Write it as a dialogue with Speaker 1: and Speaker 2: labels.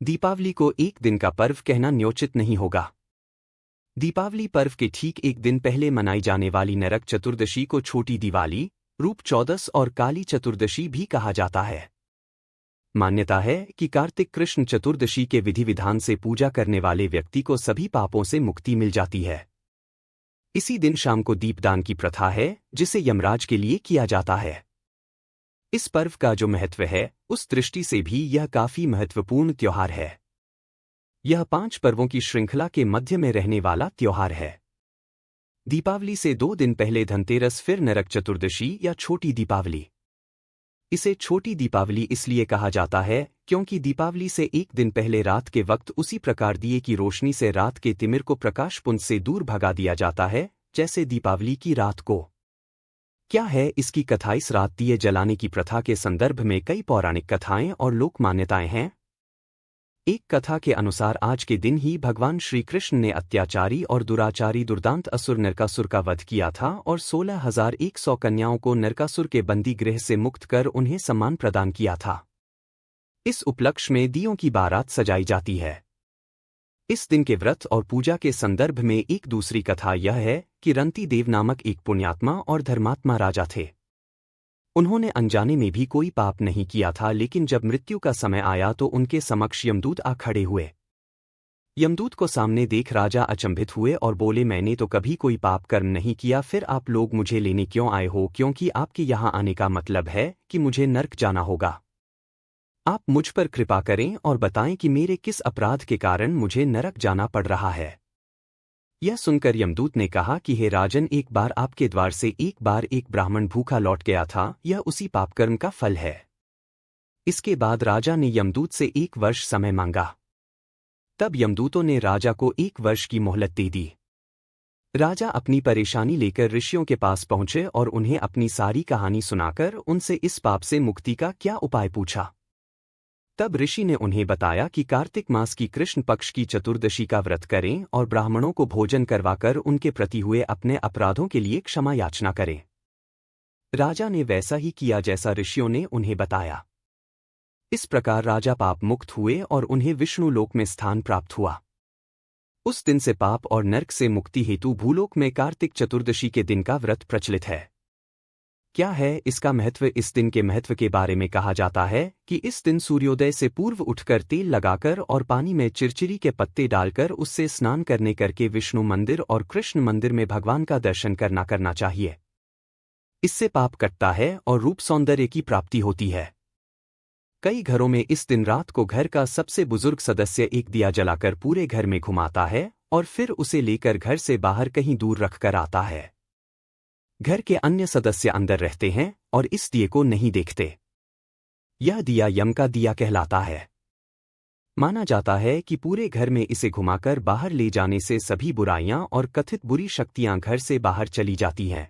Speaker 1: दीपावली को एक दिन का पर्व कहना न्योचित नहीं होगा। दीपावली पर्व के ठीक एक दिन पहले मनाई जाने वाली नरक चतुर्दशी को छोटी दिवाली, रूप चौदस और काली चतुर्दशी भी कहा जाता है। मान्यता है कि कार्तिक कृष्ण चतुर्दशी के विधि विधान से पूजा करने वाले व्यक्ति को सभी पापों से मुक्ति मिल जाती है। इसी दिन शाम को दीपदान की प्रथा है, जिसे यमराज के लिए किया जाता है। इस पर्व का जो महत्व है, उस दृष्टि से भी यह काफी महत्वपूर्ण त्योहार है। यह 5 पर्वों की श्रृंखला के मध्य में रहने वाला त्योहार है। दीपावली से 2 दिन पहले धनतेरस, फिर नरक चतुर्दशी या छोटी दीपावली। इसे छोटी दीपावली इसलिए कहा जाता है क्योंकि दीपावली से एक दिन पहले रात के वक्त उसी प्रकार दिए की रोशनी से रात के तिमिर को प्रकाशपुंज से दूर भगा दिया जाता है, जैसे दीपावली की रात को। क्या है इसकी कथा? इस रात दिए जलाने की प्रथा के संदर्भ में कई पौराणिक कथाएं और लोक मान्यताएं हैं। एक कथा के अनुसार आज के दिन ही भगवान श्री कृष्ण ने अत्याचारी और दुराचारी दुर्दांत असुर नरकासुर का वध किया था और 16,100 कन्याओं को नरकासुर के बंदी गृह से मुक्त कर उन्हें सम्मान प्रदान किया था। इस उपलक्ष्य में दियों की बारात सजाई जाती है। इस दिन के व्रत और पूजा के संदर्भ में एक दूसरी कथा यह है कि रंती देव नामक एक पुण्यात्मा और धर्मात्मा राजा थे। उन्होंने अनजाने में भी कोई पाप नहीं किया था, लेकिन जब मृत्यु का समय आया तो उनके समक्ष यमदूत आ खड़े हुए। यमदूत को सामने देख राजा अचंभित हुए और बोले, मैंने तो कभी कोई पाप कर्म नहीं किया, फिर आप लोग मुझे लेने क्यों आए हो? क्योंकि आपके यहाँ आने का मतलब है कि मुझे नर्क जाना होगा। आप मुझ पर कृपा करें और बताएं कि मेरे किस अपराध के कारण मुझे नरक जाना पड़ रहा है। यह सुनकर यमदूत ने कहा कि हे राजन, एक बार आपके द्वार से एक ब्राह्मण भूखा लौट गया था, यह उसी पापकर्म का फल है। इसके बाद राजा ने यमदूत से 1 वर्ष समय मांगा। तब यमदूतों ने राजा को 1 वर्ष की मोहलत दे दी। राजा अपनी परेशानी लेकर ऋषियों के पास पहुंचे और उन्हें अपनी सारी कहानी सुनाकर उनसे इस पाप से मुक्ति का क्या उपाय पूछा। तब ऋषि ने उन्हें बताया कि कार्तिक मास की कृष्ण पक्ष की चतुर्दशी का व्रत करें और ब्राह्मणों को भोजन करवाकर उनके प्रति हुए अपने अपराधों के लिए क्षमा याचना करें। राजा ने वैसा ही किया जैसा ऋषियों ने उन्हें बताया। इस प्रकार राजा पाप मुक्त हुए और उन्हें विष्णु लोक में स्थान प्राप्त हुआ। उस दिन से पाप और नर्क से मुक्ति हेतु भूलोक में कार्तिक चतुर्दशी के दिन का व्रत प्रचलित है। क्या है इसका महत्व? इस दिन के महत्व के बारे में कहा जाता है कि इस दिन सूर्योदय से पूर्व उठकर तेल लगाकर और पानी में चिरचिरी के पत्ते डालकर उससे स्नान करके विष्णु मंदिर और कृष्ण मंदिर में भगवान का दर्शन करना चाहिए। इससे पाप कटता है और रूप सौंदर्य की प्राप्ति होती है। कई घरों में इस दिन रात को घर का सबसे बुजुर्ग सदस्य एक दिया जलाकर पूरे घर में घुमाता है और फिर उसे लेकर घर से बाहर कहीं दूर रखकर आता है। घर के अन्य सदस्य अंदर रहते हैं और इस दिए को नहीं देखते। यह दिया यम का दिया कहलाता है। माना जाता है कि पूरे घर में इसे घुमाकर बाहर ले जाने से सभी बुराइयां और कथित बुरी शक्तियां घर से बाहर चली जाती हैं।